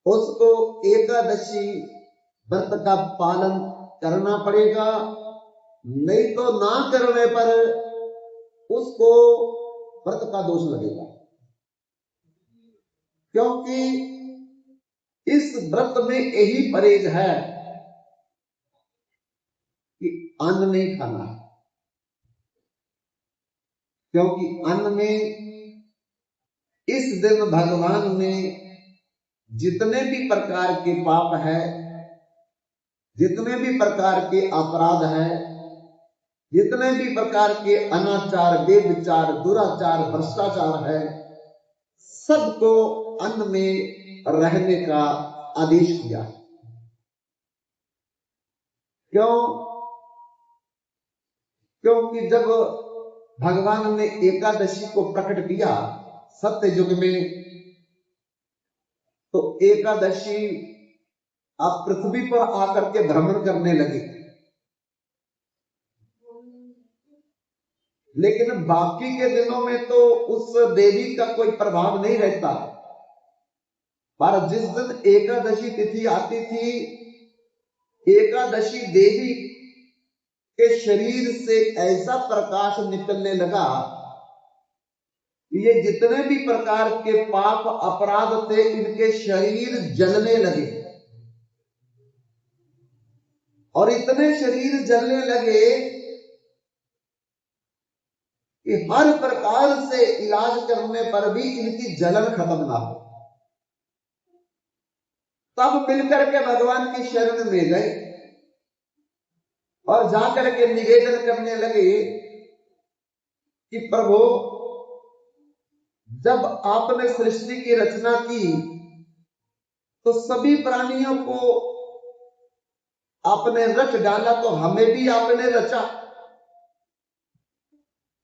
उसको एकादशी व्रत का पालन करना पड़ेगा, नहीं तो ना करने पर उसको व्रत का दोष लगेगा। क्योंकि इस व्रत में यही परहेज है कि अन्न नहीं खाना है, क्योंकि अन्न में इस दिन भगवान ने जितने भी प्रकार के पाप है, जितने भी प्रकार के अपराध है, जितने भी प्रकार के अनाचार, बेविचार, दुराचार, भ्रष्टाचार है, सबको अन्न में रहने का आदेश किया। क्यों? क्योंकि जब भगवान ने एकादशी को प्रकट किया सत्य युग में, तो एकादशी अब पृथ्वी पर आकर के भ्रमण करने लगी, लेकिन बाकी के दिनों में तो उस देवी का कोई प्रभाव नहीं रहता। पर जिस दिन एकादशी तिथि आती थी, एकादशी देवी के शरीर से ऐसा प्रकाश निकलने लगा, ये जितने भी प्रकार के पाप अपराध थे, इनके शरीर जलने लगे, और इतने शरीर जलने लगे कि हर प्रकार से इलाज करने पर भी इनकी जलन खत्म ना हो। तब मिलकर के भगवान की शरण में गए और जाकर के निवेदन करने लगे कि प्रभु, जब आपने सृष्टि की रचना की तो सभी प्राणियों को आपने रच डाला, तो हमें भी आपने रचा,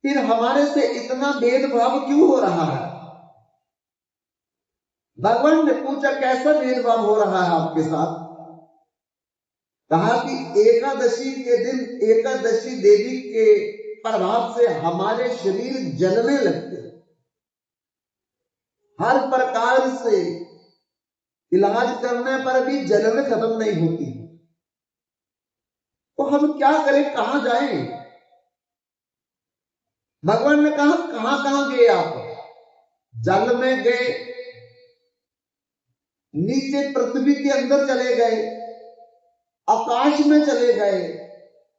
फिर हमारे से इतना भेदभाव क्यों हो रहा है? भगवान ने पूछा, कैसा भेदभाव हो रहा है आपके साथ? कहा कि एकादशी के दिन एकादशी देवी के प्रभाव से हमारे शरीर जलने लगते, हर प्रकार से इलाज करने पर भी जलन खत्म नहीं होती, तो हम क्या करें, कहां जाएं? भगवान ने कहा, कहां कहां गए आप? जल में गए, नीचे पृथ्वी के अंदर चले गए, आकाश में चले गए,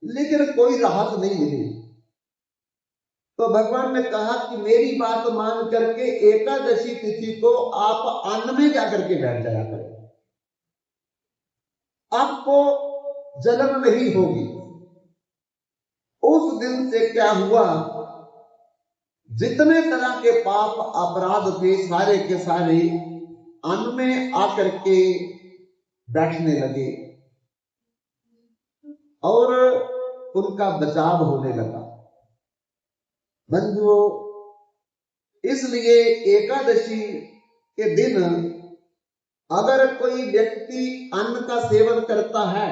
लेकिन कोई राहत नहीं मिली। तो भगवान ने कहा कि मेरी बात मान करके एकादशी तिथि को आप अन्न में जाकर के बैठ जाया करें, आपको जलन नहीं होगी। उस दिन से क्या हुआ, जितने तरह के पाप अपराध थे, सारे के सारे अन्न में आकर के बैठने लगे और उनका बचाव होने लगा। बंधुओं, इसलिए एकादशी के दिन अगर कोई व्यक्ति अन्न का सेवन करता है,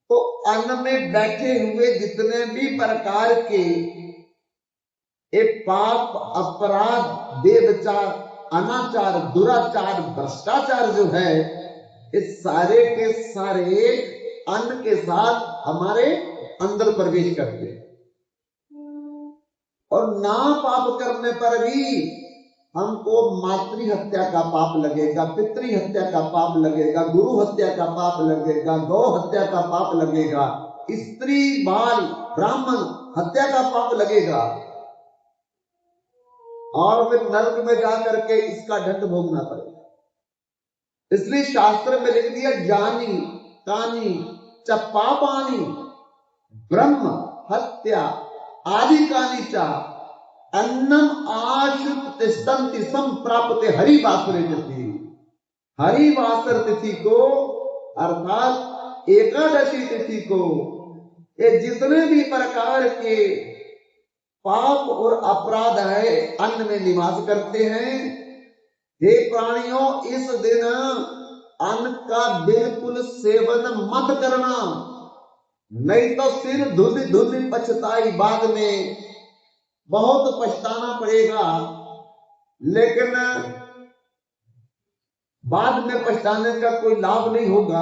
तो अन्न में बैठे हुए जितने भी प्रकार के पाप, अपराध, बेविचार, अनाचार, दुराचार, भ्रष्टाचार जो है, इस सारे के सारे अन्न के साथ हमारे अंदर प्रवेश करते हैं। और ना पाप करने पर भी हमको मातृ हत्या का पाप लगेगा, पितृ हत्या का पाप लगेगा, गुरु हत्या का पाप लगेगा, गौ हत्या का पाप लगेगा, स्त्री, बाल, ब्राह्मण हत्या का पाप लगेगा, और फिर नरक में जाकर के इसका दंड भोगना पड़ेगा। इसलिए शास्त्र में लिख दिया, जानी कानी च पापानी ब्रह्म हत्या आदि कानी चा अन्नम आश्रित तिष्ठन्ति संप्राप्ते हरिवासरे तिथि। हरिवासर तिथि को अर्थात एकादशी तिथि को ये जितने भी प्रकार के पाप और अपराध है अन्न में निवास करते हैं। हे प्राणियों, इस दिन अन्न का बिल्कुल सेवन मत करना, नहीं तो सिर धुल धुल पछताई, बाद में बहुत पछताना पड़ेगा। लेकिन बाद में पछताने का कोई लाभ नहीं होगा।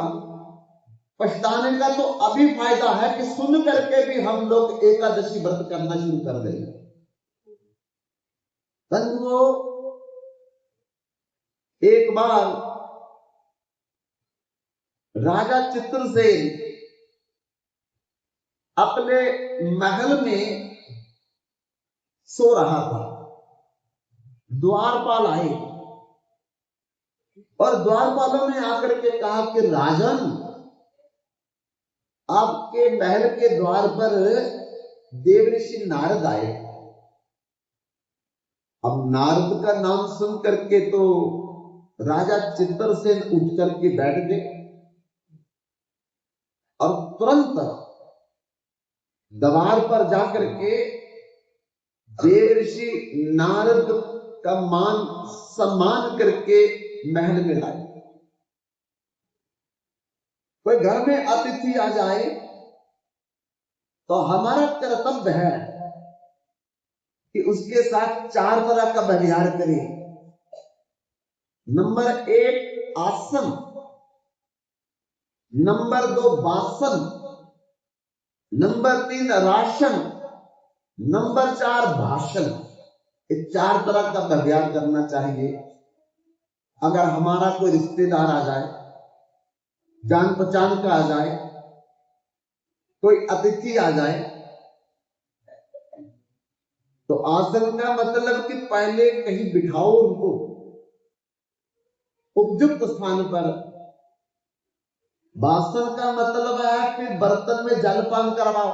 पछताने का तो अभी फायदा है कि सुन करके भी हम लोग एकादशी व्रत करना शुरू कर देंगे। बंधुओं, एक बार राजा चित्रसेन अपने महल में सो रहा था। द्वारपाल आए और द्वारपालों ने आकर के कहा कि राजन, आपके महल के द्वार पर देवऋषि नारद आए। अब नारद का नाम सुन करके तो राजा चित्रसेन उठ करके बैठ गए और तुरंत द्वार पर जाकर के देवऋषि नारद का मान सम्मान करके महल में लाए। कोई घर में अतिथि आ जाए तो हमारा कर्तव्य है कि उसके साथ 4 तरह का व्यवहार करें। नंबर 1 आसन, नंबर 2 वासन, नंबर 3 राशन, नंबर 4 भाषण। ये 4 तरह का व्यवहार करना चाहिए। अगर हमारा कोई रिश्तेदार आ जाए, जान पहचान का आ जाए, कोई अतिथि आ जाए, तो आसन का मतलब कि पहले कहीं बिठाओ उनको उपयुक्त स्थान पर। वासन का मतलब है कि बर्तन में जलपान करवाओ।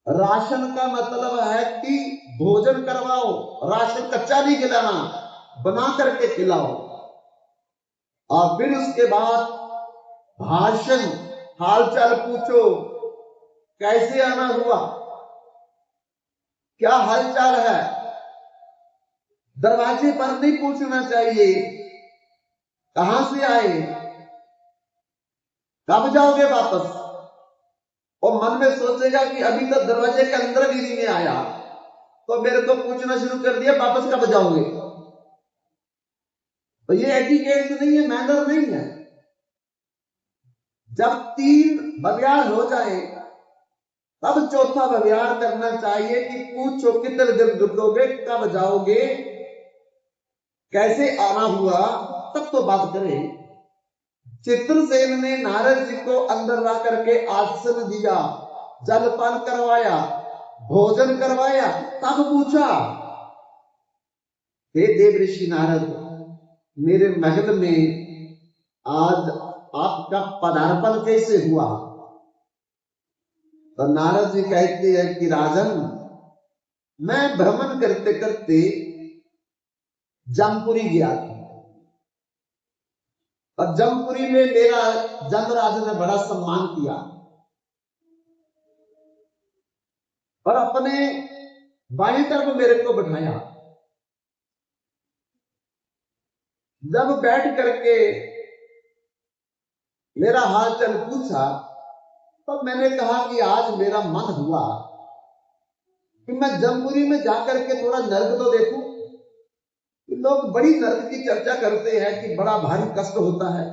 राशन का मतलब है कि भोजन करवाओ। राशन कच्चा नहीं खिलाना, बना करके खिलाओ। और फिर उसके बाद भाषण, हालचाल पूछो, कैसे आना हुआ, क्या हालचाल है। दरवाजे पर नहीं पूछना चाहिए कहां से आए, कब जाओगे वापस। और मन में सोचेगा कि अभी तक दरवाजे के अंदर भी नहीं आया तो मेरे को पूछना शुरू कर दिया वापस कब जाओगे। तो ये एटिकेट नहीं है, मैनर नहीं है। जब 3 व्यवहार हो जाए तब चौथा व्यवहार करना चाहिए कि पूछो कितने दिन रुकोगे, कब जाओगे, कैसे आना हुआ, तब तो बात करें। चित्रसेन ने नारद जी को अंदर ला करके आसन दिया, जलपान करवाया, भोजन करवाया, तब पूछा, हे देवऋषि नारद, मेरे महल में आज आपका पदार्पण कैसे हुआ। तो नारद जी कहते हैं कि राजन, मैं भ्रमण करते करते जमपुरी गया था और जमपुरी में मेरा जमराज ने बड़ा सम्मान किया और अपने बाई तरफ मेरे को बैठाया। जब बैठ करके मेरा हाल चाल पूछा तो मैंने कहा कि आज मेरा मन हुआ कि मैं जमपुरी में जाकर के थोड़ा नर्क तो देखूं। लोग बड़ी नर्क की चर्चा करते हैं कि बड़ा भारी कष्ट होता है,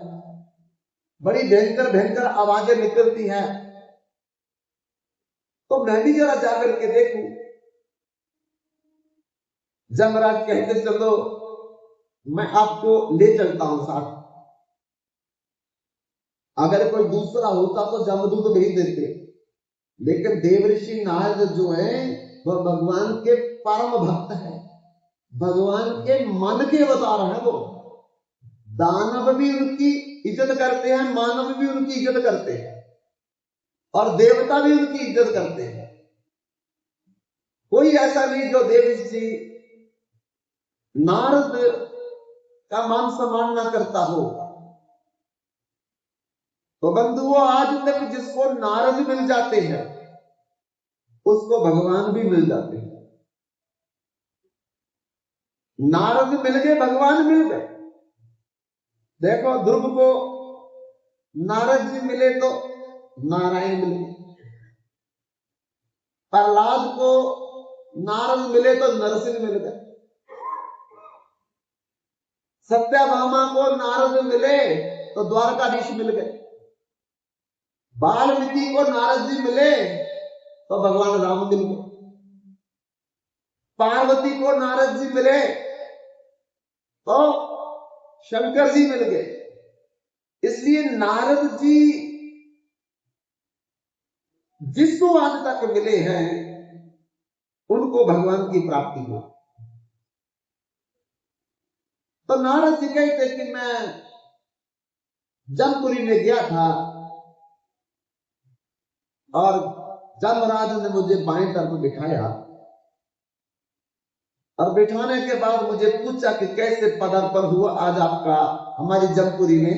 बड़ी भयंकर भयंकर आवाजें निकलती हैं, तो मैं भी जरा जाकर के देखूं। जमराज कहते चलो मैं आपको ले चलता हूं साथ। अगर कोई दूसरा होता तो जमदूत भेज देते, लेकिन देवऋषि नारद जो है वह भगवान के परम भक्त है, भगवान के मन के अवतार है। वो दानव भी उनकी इज्जत करते हैं, मानव भी उनकी इज्जत करते हैं और देवता भी उनकी इज्जत करते हैं। कोई ऐसा नहीं जो देवऋषि नारद का मान सम्मान न करता हो। तो बंधुओं, आज तक जिसको नारद मिल जाते हैं उसको भगवान भी मिल जाते हैं। नारद मिल गए, भगवान मिल गए। देखो, ध्रुव को नारद जी मिले तो नारायण मिल गए, प्रहलाद को नारद मिले तो नरसिंह मिल गए, सत्यभामा को नारद मिले तो द्वारकाधीश मिल गए, वाल्मीकि को नारद जी मिले तो भगवान राम मिल गए, पार्वती को नारद जी मिले तो शंकर जी मिल गए। इसलिए नारद जी जिसको आज तक मिले हैं उनको भगवान की प्राप्ति हुई। तो नारद जी कहते कि मैं जमपुरी में गया था और जमराज ने मुझे बाएं तरफ बिठाया और बिठाने के बाद मुझे पूछा कि कैसे पदार्पण हुआ आज आपका हमारी जमपुरी में।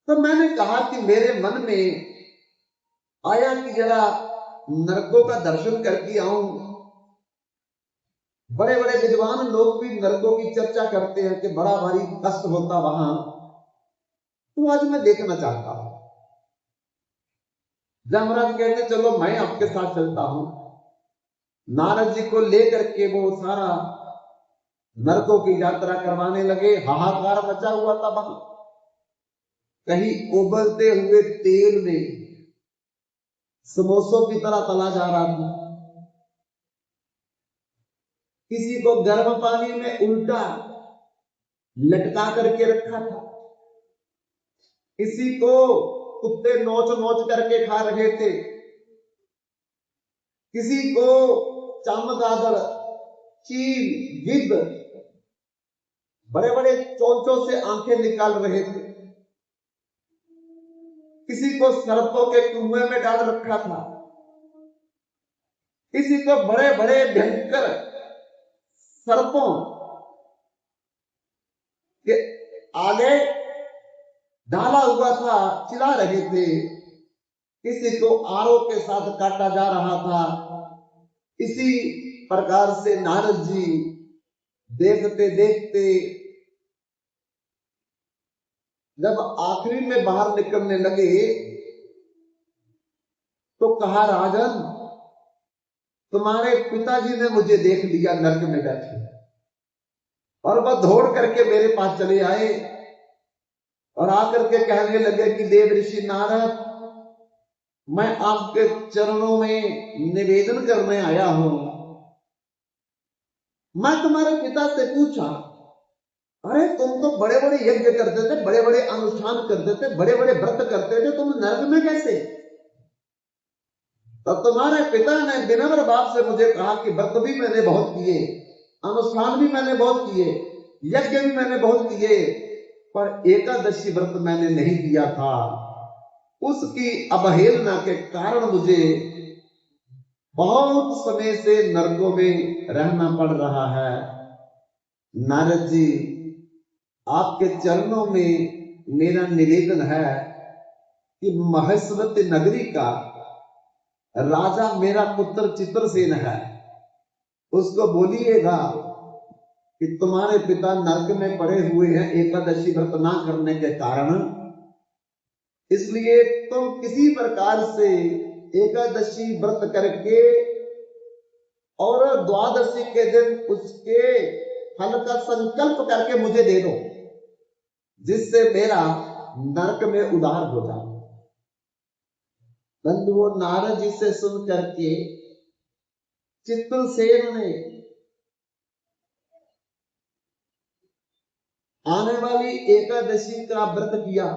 तो मैंने कहा कि मेरे मन में आया कि जरा नरकों का दर्शन करके आऊं। बड़े बड़े विद्वान लोग भी नरकों की चर्चा करते हैं कि बड़ा भारी कष्ट होता वहां, तो आज मैं देखना चाहता हूं। जमराज कहते चलो मैं आपके साथ चलता हूं। नारद जी को लेकर के वो सारा नरकों की यात्रा करवाने लगे। हाहाकार मचा हुआ था वहां, कहीं उबलते हुए तेल में समोसों की तरह तला जा रहा था, किसी को गर्म पानी में उल्टा लटका करके रखा था, किसी को कुत्ते नोच नोच करके खा रहे थे, किसी को चमगादड़, चील, गिद्ध बड़े बड़े चोंचों से आंखें निकाल रहे थे, किसी को सर्पों के कुएं में डाल रखा था, किसी को बड़े बड़े भयंकर सर्पों के आगे डाला हुआ था, चिल्ला रहे थे, किसी को आरों के साथ काटा जा रहा था। इसी प्रकार से नारद जी देखते देखते जब आखिरी में बाहर निकलने लगे तो कहा राजन तुम्हारे पिताजी ने मुझे देख लिया नरक में बैठे, और वह दौड़ करके मेरे पास चले आए और आकर के कहने लगे कि देव ऋषि नारद मैं आपके चरणों में निवेदन करने आया हूं। मैं तुम्हारे पिता से पूछा अरे तुम तो बड़े बड़े यज्ञ करते थे, बड़े बड़े अनुष्ठान करते थे, बड़े बड़े व्रत करते थे, तुम नरक में कैसे? तो तुम्हारे पिता ने विनम्र भाव से मुझे कहा कि व्रत भी मैंने बहुत किए, अनुष्ठान भी मैंने बहुत किए, यज्ञ भी मैंने बहुत किए, पर एकादशी व्रत मैंने नहीं किया था। उसकी अवहेलना के कारण मुझे बहुत समय से नरकों में रहना पड़ रहा है। नारद जी आपके चरणों में मेरा निवेदन है कि महेश्वती नगरी का राजा मेरा पुत्र चित्रसेन है, उसको बोलिएगा कि तुम्हारे पिता नरक में पड़े हुए हैं एकादशी व्रत ना करने के कारण, इसलिए तुम किसी प्रकार से एकादशी व्रत करके और द्वादशी के दिन उसके फल का संकल्प करके मुझे दे दो, जिससे मेरा नरक में उद्धार हो जाए। बंधुओं नारद जी से सुन करके चित्रसेन ने आने वाली एकादशी का व्रत किया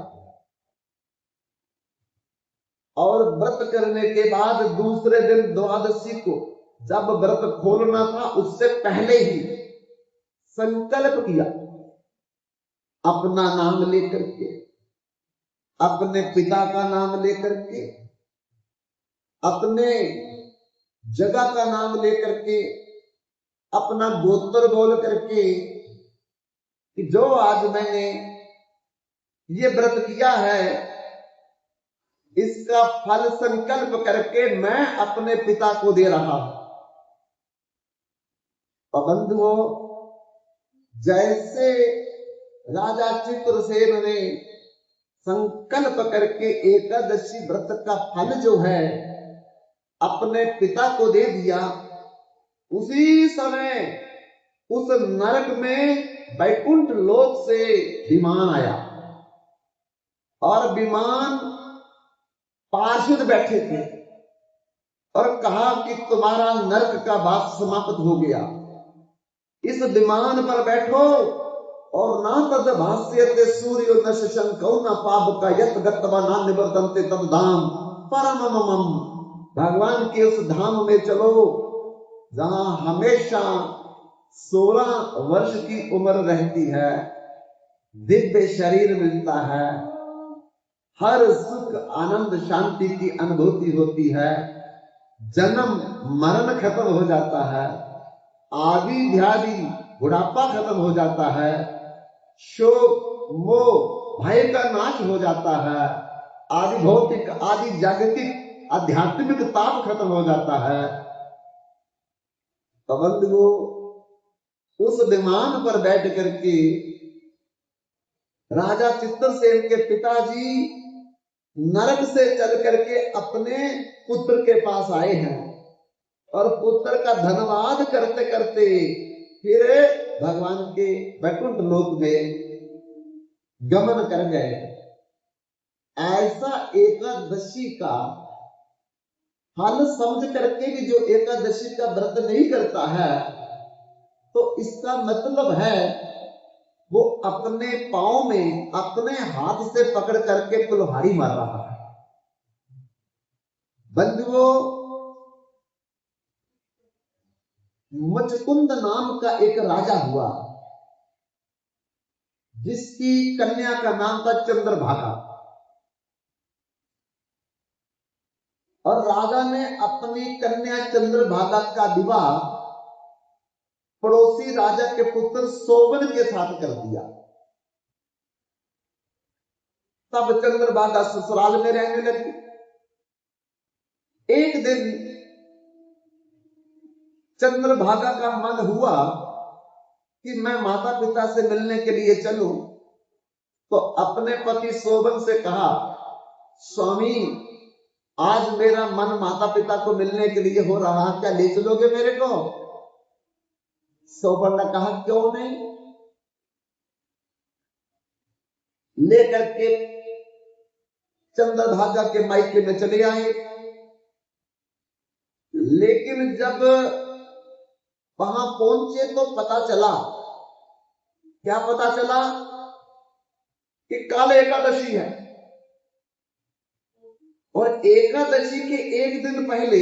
और व्रत करने के बाद दूसरे दिन द्वादशी को जब व्रत खोलना था उससे पहले ही संकल्प किया, अपना नाम लेकर के, अपने पिता का नाम लेकर के, अपने जगह का नाम लेकर के, अपना गोत्र बोल करके कि जो आज मैंने ये व्रत किया है इसका फल संकल्प करके मैं अपने पिता को दे रहा हूं। बंधुओं जैसे राजा चित्रसेन ने संकल्प करके एकादशी व्रत का फल जो है अपने पिता को दे दिया, उसी समय उस नरक में वैकुंठ लोक से विमान आया और विमान पार्षद बैठे थे और कहा कि तुम्हारा नरक का वास समाप्त हो गया, इस विमान पर बैठो और ना तद भाष्यते सूर्यो न शशंको न पाप का यत गत्वा ना निवर्तन्ते तद धाम परममम। भगवान के उस धाम में चलो जहां हमेशा 16 वर्ष की उम्र रहती है, दिव्य शरीर मिलता है, हर सुख आनंद शांति की अनुभूति होती है, जन्म मरण खत्म हो जाता है, आदि व्याधि बुढ़ापा खत्म हो जाता है, शोक मोह भय का नाश हो जाता है, आदि भौतिक आदि जागतिक आध्यात्मिक ताप खत्म हो जाता है। तो बंधुओं, उस विमान पर बैठ करके राजा चित्रसेन के पिताजी नरक से चल करके अपने पुत्र के पास आए हैं और पुत्र का धन्यवाद करते करते फिर भगवान के वैकुंठ लोक में गमन कर गए। ऐसा एकादशी का फल समझ करके भी जो एकादशी का व्रत नहीं करता है, तो इसका मतलब है वो अपने पांव में अपने हाथ से पकड़ करके कुल्हाड़ी मार रहा है। बंधुओं, मुचकुंद नाम का एक राजा हुआ जिसकी कन्या का नाम था चंद्रभागा, और राजा ने अपनी कन्या चंद्रभागा का विवाह पड़ोसी राजा के पुत्र सोबन के साथ कर दिया। तब चंद्रभागा ससुराल में रहने लगी। एक दिन चंद्रभागा का मन हुआ कि मैं माता पिता से मिलने के लिए चलूं, तो अपने पति सोबन से कहा, स्वामी आज मेरा मन माता पिता को मिलने के लिए हो रहा, क्या ले चलोगे मेरे को? सोबन ने कहा, क्यों नहीं, लेकर के चंद्रभागा के मायके में चले आए। लेकिन जब वहां पहुंचे तो पता चला, क्या पता चला? कि कल एकादशी है और एकादशी के एक दिन पहले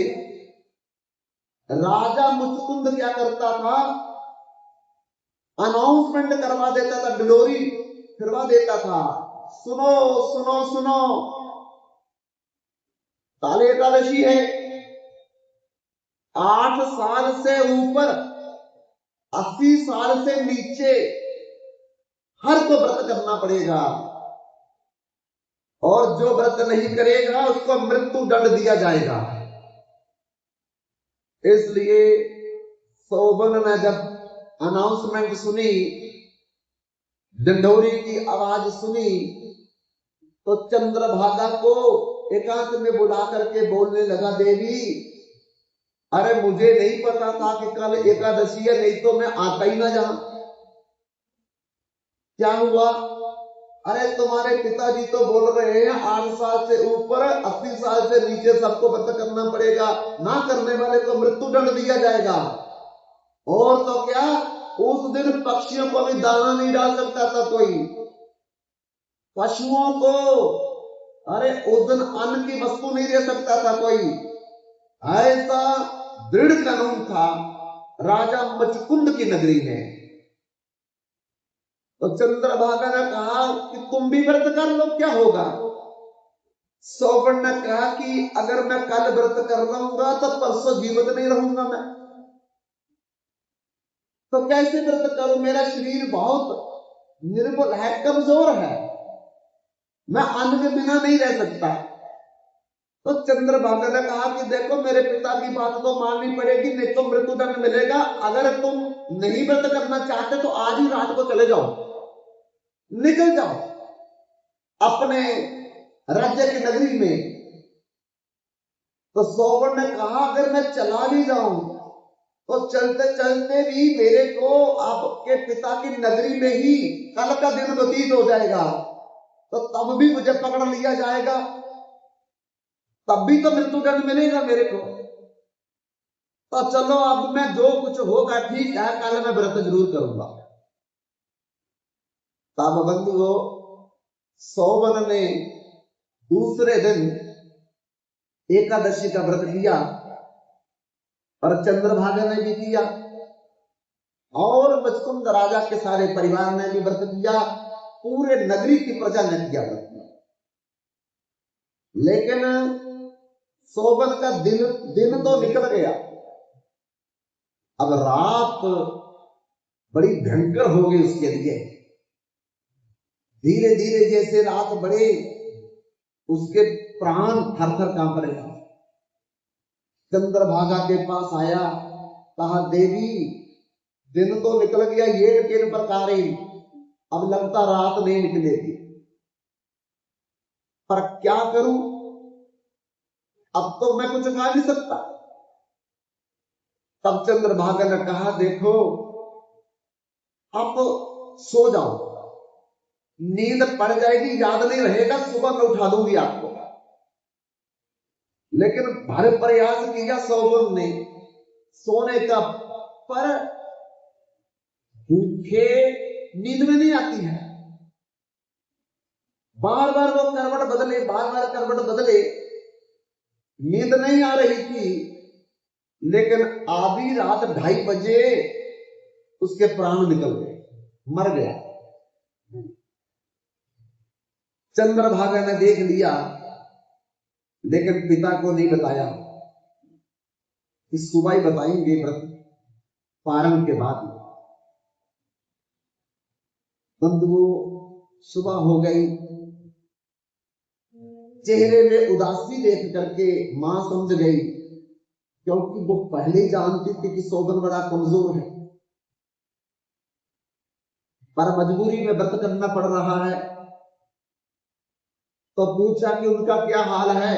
राजा मुचकुंद क्या करता था, अनाउंसमेंट करवा देता था, डिलोरी फिरवा देता था, सुनो सुनो सुनो, कल एकादशी है, 8 साल से ऊपर 80 साल से नीचे हर को व्रत करना पड़ेगा, और जो व्रत नहीं करेगा उसको मृत्यु दंड दिया जाएगा। इसलिए सोबन ने जब अनाउंसमेंट सुनी, डिंडोरी की आवाज सुनी, तो चंद्रभागा को एकांत में बुला करके बोलने लगा, देवी अरे मुझे नहीं पता था कि कल एकादशी है, नहीं तो मैं आता ही ना जहां। क्या हुआ? अरे तुम्हारे पिताजी तो बोल रहे हैं 8 साल से ऊपर 80 साल से नीचे सबको व्रत करना पड़ेगा, ना करने वाले को मृत्यु दंड दिया जाएगा। और तो क्या, उस दिन पक्षियों को भी दाना नहीं डाल सकता था कोई, पशुओं को अरे उस दिन अन्न की वस्तु नहीं दे सकता था कोई। ऐसा दृढ़ कानून था राजा मुचकुंद की नगरी में। तो चंद्रभागा ने कहा कि तुम भी व्रत कर लो, क्या होगा? सोबन ने कहा कि अगर मैं कल व्रत कर लूंगा तो परसों जीवित नहीं रहूंगा मैं, तो कैसे व्रत करूं? मेरा शरीर बहुत निर्बल है, कमजोर है, मैं अन्न के बिना नहीं रह सकता। तो चंद्रभागा ने कहा कि देखो मेरे पिता की बात तो माननी पड़ेगी, नहीं तो मृत्युदंड मिलेगा। अगर तुम नहीं व्रत करना चाहते तो आज ही रात को चले जाओ, निकल जाओ अपने राज्य की नगरी में। तो सोबन ने कहा अगर मैं चला भी जाऊं तो चलते चलते भी मेरे को आपके पिता की नगरी में ही कल का दिन व्यतीत हो जाएगा, तो तब भी मुझे पकड़ लिया जाएगा, तब भी तो मृत्युदंड मिलेगा मेरे को। तो चलो अब मैं जो कुछ होगा ठीक है, कल मैं व्रत जरूर करूंगा। तब बंधुओं सोबन ने दूसरे दिन एकादशी का व्रत किया और चंद्रभागा ने भी किया और मुचकुंद राजा के सारे परिवार ने भी व्रत किया, पूरे नगरी की प्रजा ने किया व्रत। लेकिन सोबन का दिन तो निकल गया, अब रात बड़ी भयंकर हो गई उसके लिए। धीरे धीरे जैसे रात बढ़े उसके प्राण थर थर कांप रहे। चंद्रभागा के पास आया, कहा देवी दिन तो निकल गया, ये किन प्रकार अब लगता रात नहीं निकलेगी, पर क्या करूं, अब तो मैं कुछ खा नहीं सकता। तब चंद्रभागा ने कहा देखो आप सो जाओ, नींद पड़ जाएगी, याद नहीं रहेगा, सुबह मैं उठा दूंगी आपको। लेकिन भारी प्रयास किया सोबन ने सोने का, पर भूखे नींद में नहीं आती है। बार बार वो करवट बदले, बार बार करवट बदले, नींद नहीं आ रही थी। लेकिन आधी रात 2:30 बजे उसके प्राण निकल गए, मर गया। चंद्रभागा ने देख लिया, लेकिन पिता को नहीं बताया, इस सुबह ही बताएंगे व्रत पारण के बाद। बंधुओं सुबह हो गई, चेहरे में उदासी देख करके मां समझ गई, क्योंकि वो पहले ही जानती थी कि सोबन बड़ा कमजोर है, पर मजबूरी में व्रत करना पड़ रहा है। तो पूछा कि उनका क्या हाल है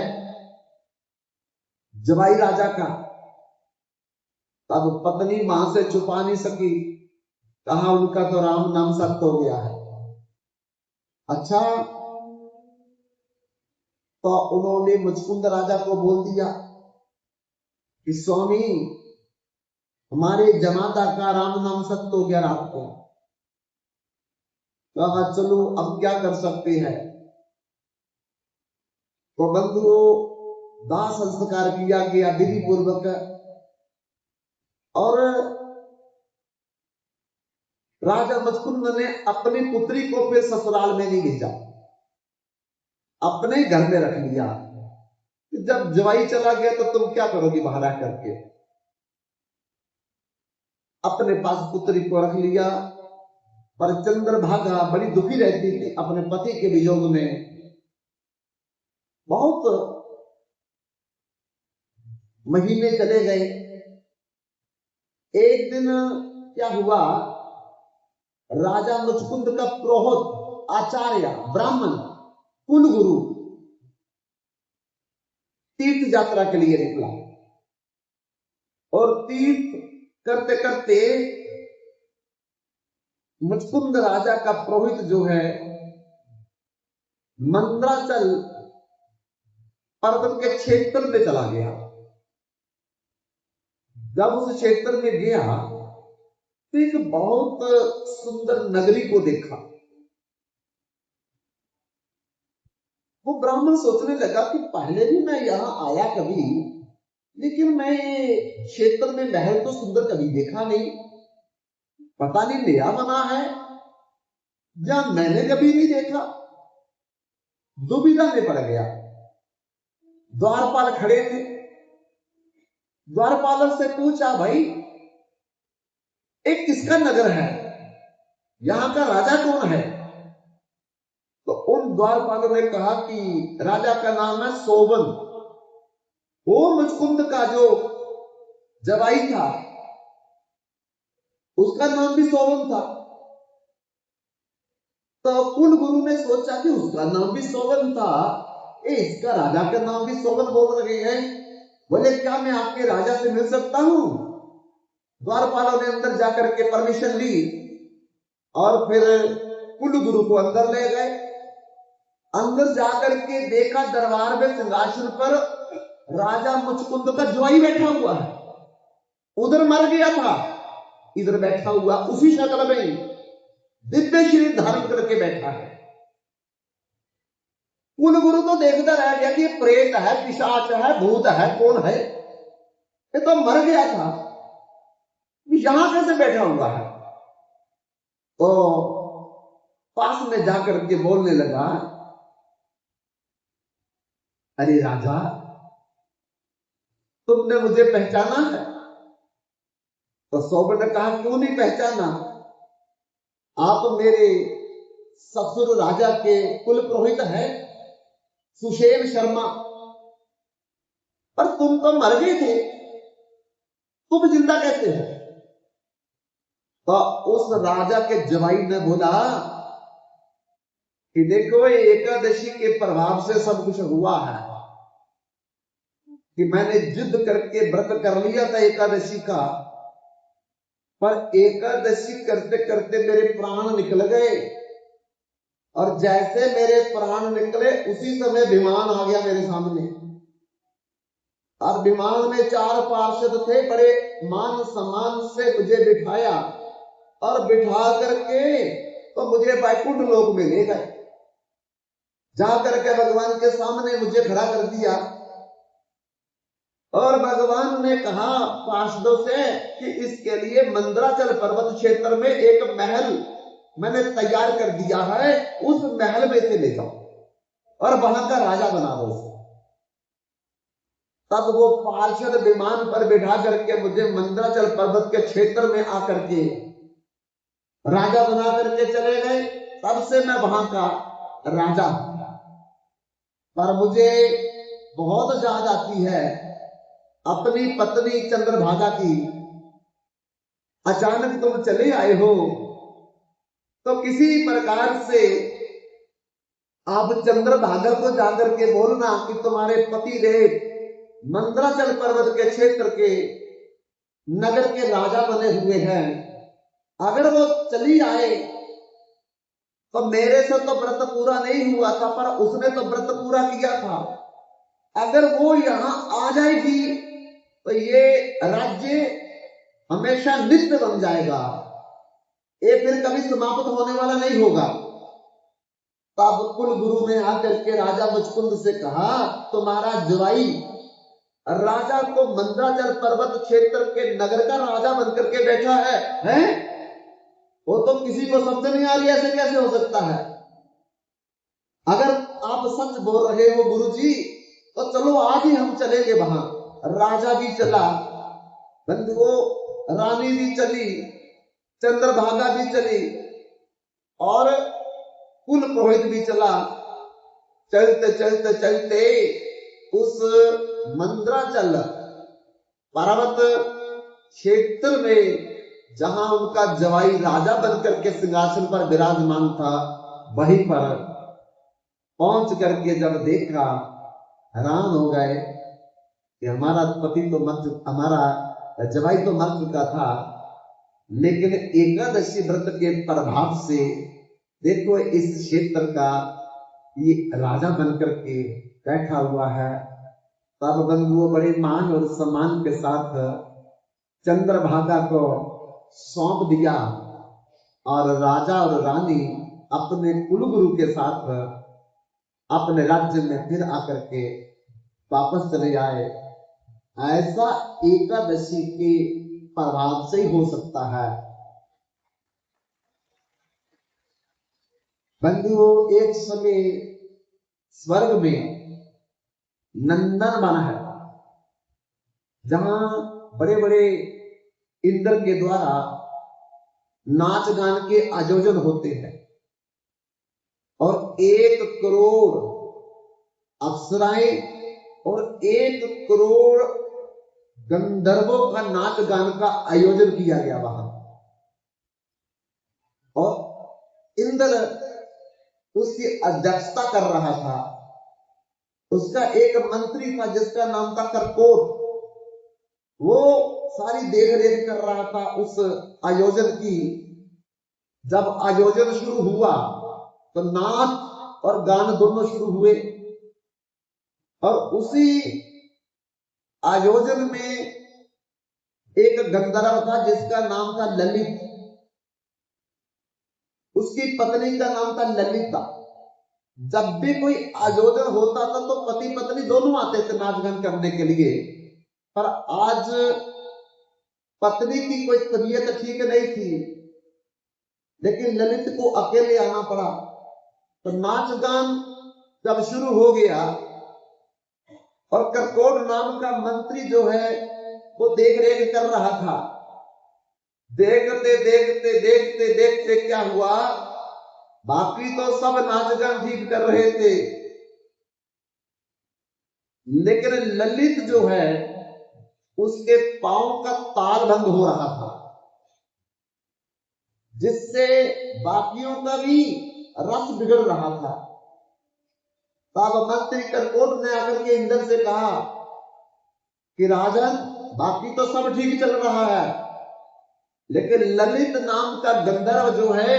जवाई राजा का। तब पत्नी मां से छुपा नहीं सकी, कहा उनका तो राम नाम सत्य हो गया है। अच्छा, तो उन्होंने मुचकुंद राजा को बोल दिया कि स्वामी हमारे जमाता का राम नाम सत्य हो गया रात को। कहा चलो अब क्या कर सकते हैं। तो बंधुओं दाह संस्कार किया गया विधि पूर्वक, और राजा मुचकुंद ने अपनी पुत्री को फिर ससुराल में नहीं भेजा, अपने घर में रख लिया। जब जवाई चला गया तो तुम क्या करोगी बाहर आकर के, अपने पास पुत्री को रख लिया। पर चंद्रभागा बड़ी दुखी रहती थी अपने पति के वियोग में, बहुत महीने चले गए। एक दिन क्या हुआ, राजा मुचकुंद का पुरोहित आचार्य ब्राह्मण कुलगुरु तीर्थ यात्रा के लिए निकला, और तीर्थ करते करते मुचकुंद राजा का पुरोहित जो है मंदराचल पर्वत के क्षेत्र में चला गया। जब उस क्षेत्र में गया तो एक बहुत सुंदर नगरी को देखा। वो ब्राह्मण सोचने लगा कि पहले भी मैं यहां आया कभी, लेकिन मैं क्षेत्र में महल तो सुंदर कभी देखा नहीं, पता नहीं नया बना है या मैंने कभी नहीं देखा। दुविधा में पड़ गया। द्वारपाल खड़े थे, द्वारपाल से पूछा भाई एक किसका नगर है, यहां का राजा कौन है। तो उन द्वारपालों ने कहा कि राजा का नाम है सोबन, वो मुचकुंद का जो जवाई था उसका नाम भी सोबन था। तो कुल गुरु ने सोचा कि उसका नाम भी सोबन था, इसका राजा का नाम भी सोबन बोल रहे हैं, बोले क्या मैं आपके राजा से मिल सकता हूं। द्वारपालों ने अंदर जाकर के परमिशन ली और फिर कुलगुरु को अंदर ले गए। अंदर जाकर के देखा दरबार में सिंहासन पर राजा मुचकुंद का ज्वाई बैठा हुआ है। उधर मर गया था, इधर बैठा हुआ उसी शक्ल में दिव्य शरीर धारण करके बैठा है। कुलगुरु तो देखता रह गया कि ये प्रेत है, पिशाच है, भूत है, कौन है, ये तो मर गया था, यहां कैसे बैठा हुआ है। तो पास में जाकर के बोलने लगा, अरे राजा, तुमने मुझे पहचाना है? तो सौगन ने कहा, क्यों नहीं पहचाना, आप मेरे ससुर राजा के कुल पुरोहित है, सुषेण शर्मा, पर तुम तो मर गए थे, तुम जिंदा कैसे हो? तो उस राजा के जवाई ने बोला कि देखो, एकादशी के प्रभाव से सब कुछ हुआ है कि मैंने जिद करके व्रत कर लिया था एकादशी का, पर एकादशी करते करते मेरे प्राण निकल गए, और जैसे मेरे प्राण निकले उसी समय विमान आ गया मेरे सामने, और विमान में 4 पार्षद थे, बड़े मान सम्मान से मुझे बिठाया और बिठा करके तो मुझे वैकुंठ लोक में ले गए। जाकर के भगवान के सामने मुझे खड़ा कर दिया और भगवान ने कहा पार्षदों से कि इसके लिए मंदराचल पर्वत क्षेत्र में एक महल मैंने तैयार कर दिया है, उस महल में से ले जाओ और वहां का राजा बना दो उसे। तब वो पार्षद विमान पर बिठा करके मुझे मंदराचल पर्वत के क्षेत्र में आकर के राजा बना करके चले गए। तब से मैं वहां का राजा हूं। पर मुझे बहुत याद आती है अपनी पत्नी चंद्रभागा की। अचानक तुम चले आए हो, तो किसी प्रकार से आप चंद्रभागा को जाकर के बोलना कि तुम्हारे पति देव मंदराचल पर्वत के क्षेत्र के नगर के राजा बने हुए हैं। अगर वो चली आए तो मेरे से तो व्रत पूरा नहीं हुआ था, पर उसने तो व्रत पूरा किया था। अगर वो यहां आ जाएगी तो ये राज्य हमेशा नित्य बन जाएगा, ये फिर कभी समाप्त होने वाला नहीं होगा। तब कुल गुरु ने आकर के राजा मुचकुंद से कहा, तुम्हारा जवाई राजा को मंदराचल पर्वत क्षेत्र के नगर का राजा बनकर के बैठा है? वो तो किसी को समझ नहीं आ रही, ऐसे कैसे हो सकता है? अगर आप सच बोल रहे हो गुरुजी, तो चलो आज ही हम चलेंगे वहां। राजा भी चला, बंधुओं रानी भी चली, चंद्रभागा भी चली और कुल पुरोहित भी चला। चलते चलते चलते उस मंदराचल पर्वत क्षेत्र में जहां उनका जवाई राजा बनकर के सिंहासन पर विराजमान था, वहीं पर पहुंच करके जब देखा, हैरान हो गए कि हमारा पति तो हमारा जवाई तो मर चुका था, लेकिन एकादशी व्रत के प्रभाव से देखो इस क्षेत्र का ये राजा बनकर के बैठा हुआ है। तब बंधुओं बड़े मान और सम्मान के साथ चंद्रभागा को सौंप दिया और राजा और रानी अपने कुलगुरु के साथ अपने राज्य में फिर आकर के वापस चले आए। ऐसा एकादशी के प्रभाव से ही हो सकता है। बंधुओं एक समय स्वर्ग में नंदन वन है, जहां बड़े बड़े इंद्र के द्वारा नाच गान के आयोजन होते हैं और 1 करोड़ अप्सराएं और 1 करोड़ गंधर्वों का नाच गान का आयोजन किया गया वहां। और इंद्र उसकी अध्यक्षता कर रहा था। उसका एक मंत्री था जिसका नाम था कर्कोट। वो सारी देख रेख कर रहा था उस आयोजन की। जब आयोजन शुरू हुआ तो नाच और गान दोनों शुरू हुए, और उसी आयोजन में एक गंधर्व था जिसका नाम था ललित। उसकी पत्नी का नाम था ललिता। जब भी कोई आयोजन होता था तो पति पत्नी दोनों आते थे नाच गान करने के लिए, पर आज पत्नी की कोई तबीयत ठीक नहीं थी, लेकिन ललित को अकेले आना पड़ा। तो नाच गान जब शुरू हो गया और करकोट नाम का मंत्री जो है वो देख रेख कर रहा था। देखते देखते देखते देखते क्या हुआ, बाकी तो सब नाच गान ठीक कर रहे थे, लेकिन ललित जो है उसके पांव का ताल भंग हो रहा था, जिससे बाकियों का भी रस बिगड़ रहा था। तब मंत्री करकोट ने आकर के इंद्र से कहा कि राजन, बाकी तो सब ठीक चल रहा है, लेकिन ललित नाम का गंधर्व जो है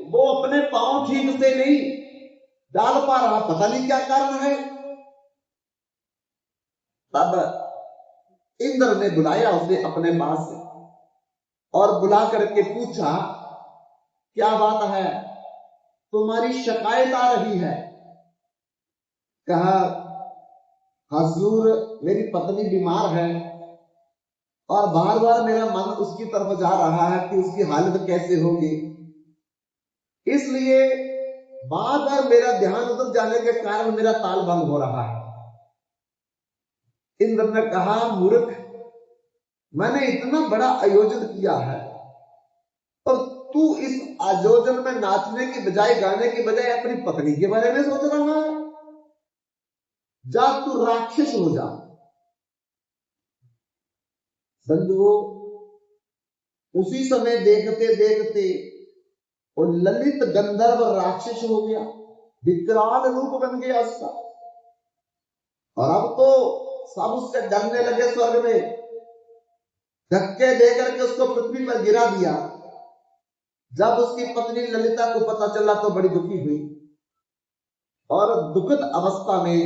वो अपने पांव ठीक से नहीं डाल पा रहा, पता नहीं क्या कारण है। तब इंद्र ने बुलाया उसे अपने पास और बुला करके पूछा, क्या बात है, तुम्हारी शिकायत आ रही है? कहा, हजूर, मेरी पत्नी बीमार है और बार बार मेरा मन उसकी तरफ जा रहा है कि उसकी हालत कैसे होगी, इसलिए बार बार मेरा ध्यान उधर जाने के कारण मेरा ताल भंग हो रहा है। इंद्र ने कहा, मूर्ख, मैंने इतना बड़ा आयोजन किया है और तू इस आयोजन में नाचने की बजाय, गाने की बजाय अपनी पत्नी के बारे में सोच रहा है। जा तू राक्षस हो जा। बंधुओं, उसी समय देखते देखते वो ललित गंधर्व राक्षस हो गया, विकराल रूप बन गया उसका, और अब तो सब उससे डरने लगे। स्वर्ग में धक्के देकर के उसको पृथ्वी पर गिरा दिया। जब उसकी पत्नी ललिता को पता चला तो बड़ी दुखी हुई और दुखद अवस्था में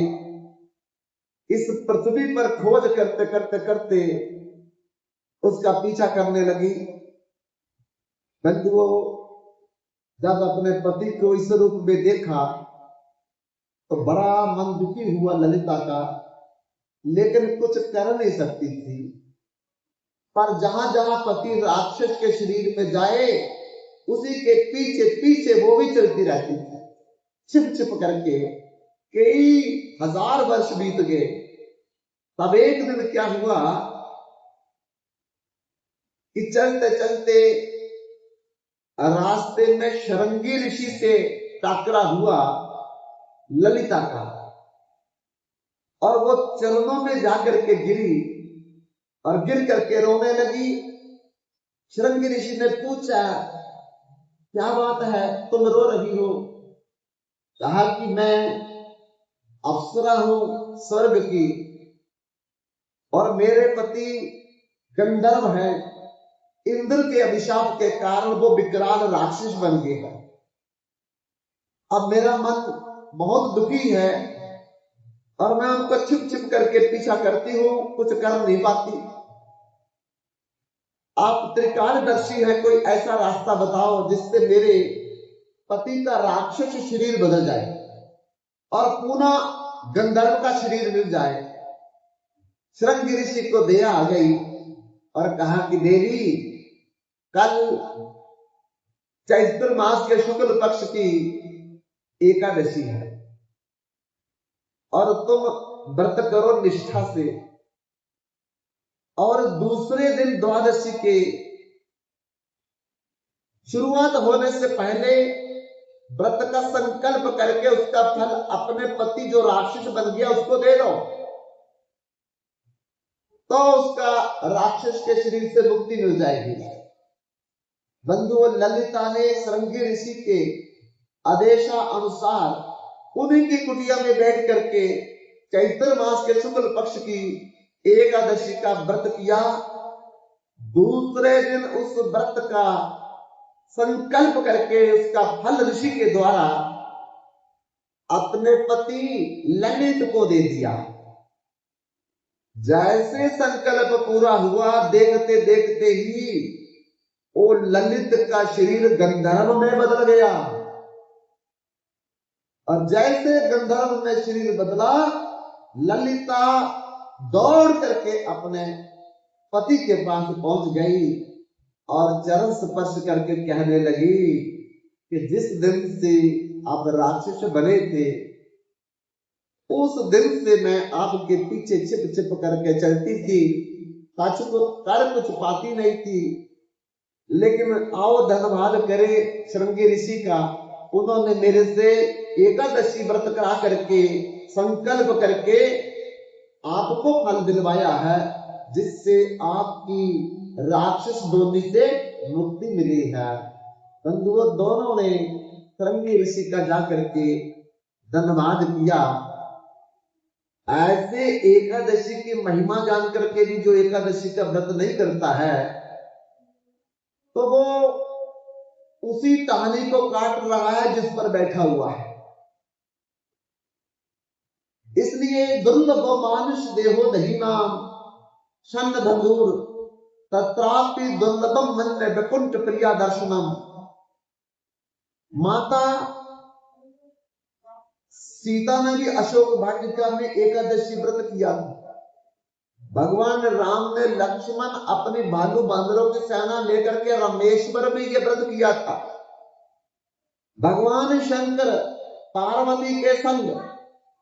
इस पृथ्वी पर खोज करते करते करते उसका पीछा करने लगी। बंधुओं, जब अपने पति को इस रूप में देखा तो बड़ा मन दुखी हुआ ललिता का, लेकिन कुछ कर नहीं सकती थी। पर जहां जहां पति राक्षस के शरीर में जाए उसी के पीछे पीछे वो भी चलती रहती थी, छिप छिप करके। कई हजार वर्ष बीत गए। तब एक दिन क्या हुआ कि चलते चलते रास्ते में शृंगी ऋषि से टकरा हुआ ललिता का, और वो चरणों में जाकर के गिरी और गिर करके रोने लगी। शृंगी ऋषि ने पूछा, क्या बात है, तुम रो रही हो? कहा कि मैं अप्सरा हूं स्वर्ग की और मेरे पति गंधर्व है। इंद्र के अभिशाप के कारण वो विकराल राक्षस बन गए हैं। अब मेरा मन बहुत दुखी है और मैं उनको छिप छिप करके पीछा करती हूं, कुछ कर नहीं पाती। आप त्रिकालदर्शी है, कोई ऐसा रास्ता बताओ जिससे मेरे पति का राक्षस शरीर बदल जाए और पुनः गंधर्व का शरीर मिल जाए। शृंगी ऋषि को दया आ गई और कहा कि देवी, कल चैत्र मास के शुक्ल पक्ष की एकादशी है और तुम व्रत करो निष्ठा से, और दूसरे दिन द्वादशी के शुरुआत होने से पहले व्रत का संकल्प करके उसका फल अपने पति जो राक्षस बन गया उसको दे दो, तो उसका राक्षस के शरीर से मुक्ति मिल जाएगी। बंधुओं, ललिता ने शृंगी ऋषि के आदेशा अनुसार उन्हीं की कुटिया में बैठ करके चैत्र मास के शुक्ल पक्ष की एकादशी का व्रत किया। दूसरे दिन उस व्रत का संकल्प करके उसका फल ऋषि के द्वारा अपने पति ललित को दे दिया। जैसे संकल्प पूरा हुआ, देखते देखते ही वो ललित का शरीर गंधर्व में बदल गया। और जैसे गंधर्व में शरीर बदला, ललिता दौड़ करके अपने पति के पास पहुंच गई और चरण स्पर्श करके कहने लगी कि जिस दिन से आप राक्षस बने थे, उस दिन से मैं आपके पीछे छिप छिप करके चलती थी, कर कुछ पाती नहीं थी। लेकिन आओ धन्यवाद करे श्रृंगी ऋषि का, उन्होंने मेरे से एकादशी व्रत करा करके संकल्प करके आपको फल दिलवाया है, जिससे आपकी राक्षस दोनी से मुक्ति मिली है। बंधुओं, दोनों ने श्रृंगी ऋषि का जाकर के धन्यवाद किया। ऐसे एकादशी की महिमा जान करके भी जो एकादशी का व्रत नहीं करता है, तो वो उसी टहनी को काट रहा है जिस पर बैठा हुआ है। इसलिए दुर्लभ मानुष देहो दहीनाम षण्ड धनुर तत्रापि दुर्लभम मन्य वैकुंठ प्रिया दर्शनम। माता सीता ने भी अशोक वाटिका में एकादशी व्रत किया। भगवान राम ने लक्ष्मण अपनी भालू बांदरों की सेना लेकर के रामेश्वर में यह व्रत किया था। भगवान शंकर पार्वती के संग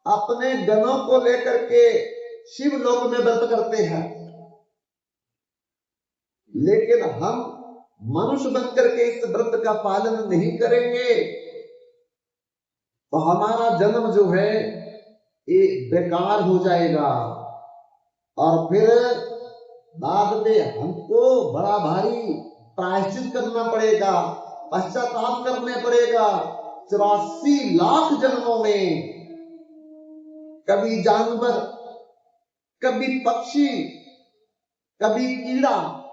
अपने गणों को लेकर के शिव लोक में व्रत करते हैं। लेकिन हम मनुष्य बनकर के इस व्रत का पालन नहीं करेंगे तो हमारा जन्म जो है ये बेकार हो जाएगा और फिर बाद में हमको बड़ा भारी प्रायश्चित करना पड़ेगा, पश्चाताप करने पड़ेगा। 84 लाख जन्मों में कभी जानवर, कभी पक्षी, कभी कीड़ा,